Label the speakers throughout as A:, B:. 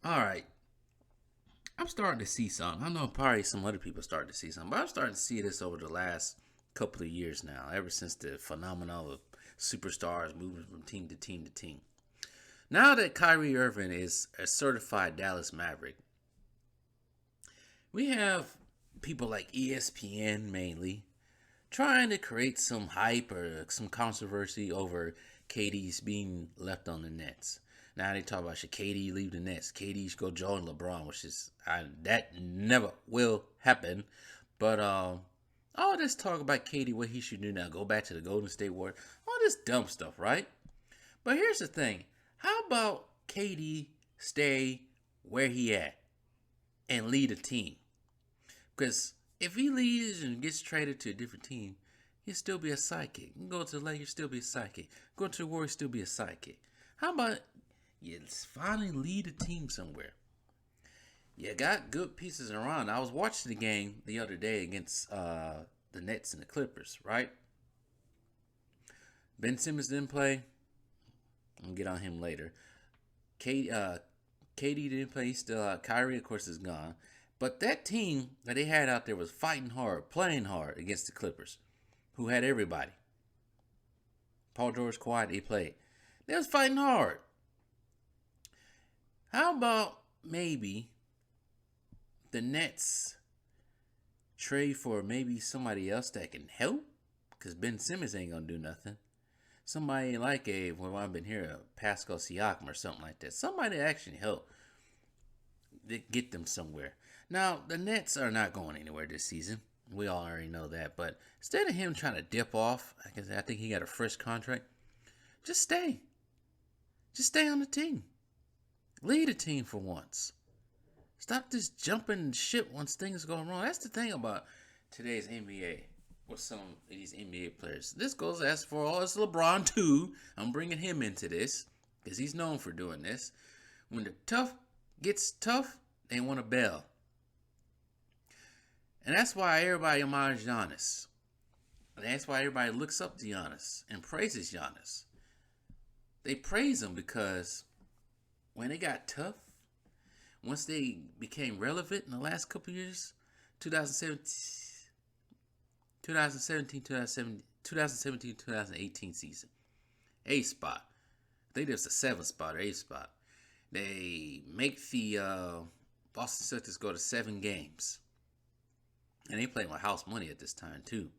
A: All right. I'm starting to see something. I know probably some other people starting to see something, but I'm starting to see this over the last couple of years now, ever since the phenomenon of superstars moving from team to team to team. Now that Kyrie Irving is a certified Dallas Maverick, we have people like ESPN mainly trying to create some hype or some controversy over KD's being left on the Nets. Now they talk about should KD leave the Nets? KD should go join LeBron, which is that never will happen. But all this talk about KD, what he should do now, go back to the Golden State Warriors, all this dumb stuff, right? But here's the thing: how about KD stay where he at and lead a team? Because if he leaves and gets traded to a different team, he'll still be a sidekick. You can go to the Lakers, still be a sidekick. Go to the Warriors, still be a sidekick. How about you finally lead a team somewhere? You got good pieces around. I was watching the game the other day against the Nets and the Clippers, right? Ben Simmons didn't play. I'll get on him later. K, uh, KD didn't play. He's still out. Kyrie, of course, is gone. But that team that they had out there was fighting hard, playing hard against the Clippers, who had everybody. Paul George, Kawhi, they played. They was fighting hard. How about maybe the Nets trade for maybe somebody else that can help? Because Ben Simmons ain't going to do nothing. Somebody like well, I've been here, Pascal Siakam or something like that. Somebody that actually help get them somewhere. Now, the Nets are not going anywhere this season. We all already know that. But instead of him trying to dip off, I think he got a fresh contract. Just stay. Just stay on the team. Lead a team for once. Stop just jumping ship once things go wrong. That's the thing about today's NBA with some of these NBA players. This goes as for all as LeBron too. I'm bringing him into this because he's known for doing this. When the tough gets tough, they want to bail. And that's why everybody admires Giannis. And that's why everybody looks up to Giannis and praises Giannis. They praise him because when they got tough, once they became relevant in the last couple years, 2017, 2018 season, 8th spot. I think there's a 7th spot or 8th spot. They make the Boston Celtics go to 7 games. And they playing with house money at this time, too.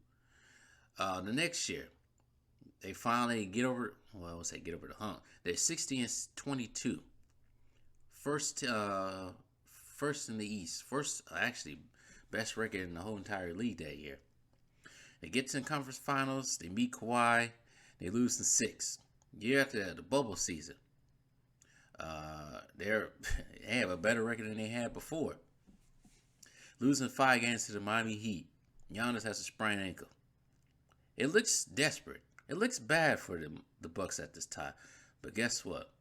A: The next year, they finally get over, well, I would say get over the hump. They're 60 and 22. First, first in the East. First, actually, best record in the whole entire league that year. They get to the conference finals. They meet Kawhi. They lose in 6. Year after the bubble season, they have a better record than they had before. Losing 5 games to the Miami Heat. Giannis has a sprained ankle. It looks desperate. It looks bad for the Bucks at this time. But guess what?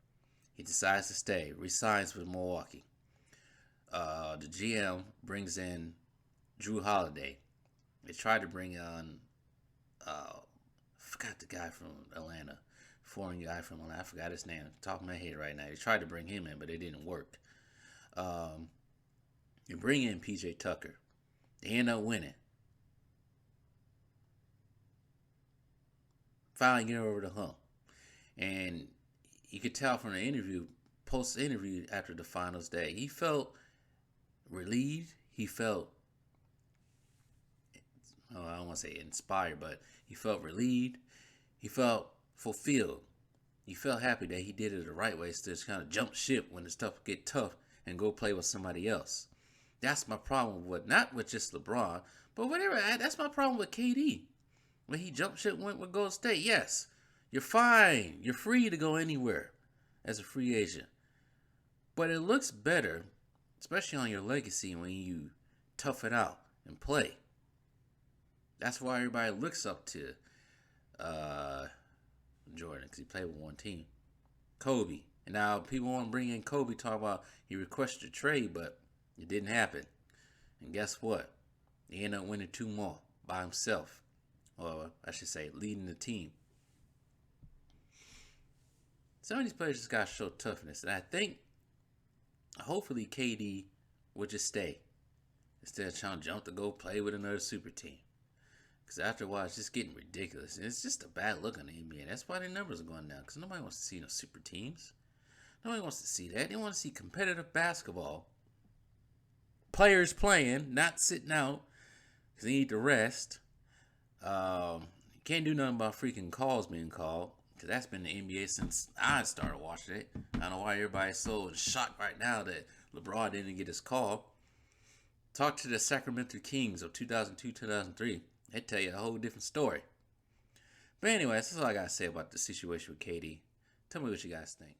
A: He decides to stay. Resigns with Milwaukee. The GM brings in Drew Holiday. They tried to bring on, I forgot the guy from Atlanta, foreign guy from Atlanta. I forgot his name. Top of my head right now. They tried to bring him in, but it didn't work. You bring in PJ Tucker. They end up winning. Finally get over the hump. And you could tell from the interview, post interview after the finals day, he felt relieved. He felt, oh, I don't want to say inspired, but he felt relieved. He felt fulfilled. He felt happy that he did it the right way instead of kind of jump ship when the stuff get tough and go play with somebody else. That's my problem with not with just LeBron, but whatever. That's my problem with KD. When he jumped ship went with Golden State, yes, you're fine. You're free to go anywhere as a free agent. But it looks better, especially on your legacy, when you tough it out and play. That's why everybody looks up to uh, Jordan, because he played with one team. Kobe. And now people want to bring in Kobe, talk about he requested a trade, but it didn't happen. And guess what? He ended up winning 2 more by himself. Or I should say, leading the team. Some of these players just got to show toughness. And I think Hopefully, KD would just stay instead of trying to jump to go play with another super team. Because after a while, it's just getting ridiculous. And it's just a bad look on the NBA. That's why their numbers are going down. Because nobody wants to see no super teams. Nobody wants to see that. They want to see competitive basketball. Players playing, not sitting out. Because they need to rest. You can't do nothing about freaking calls being called. Because that's been the NBA since I started watching it. I don't know why everybody's so shocked right now that LeBron didn't get his call. Talk to the Sacramento Kings of 2002, 2003. They tell you a whole different story. But anyway, that's all I got to say about the situation with KD. Tell me what you guys think.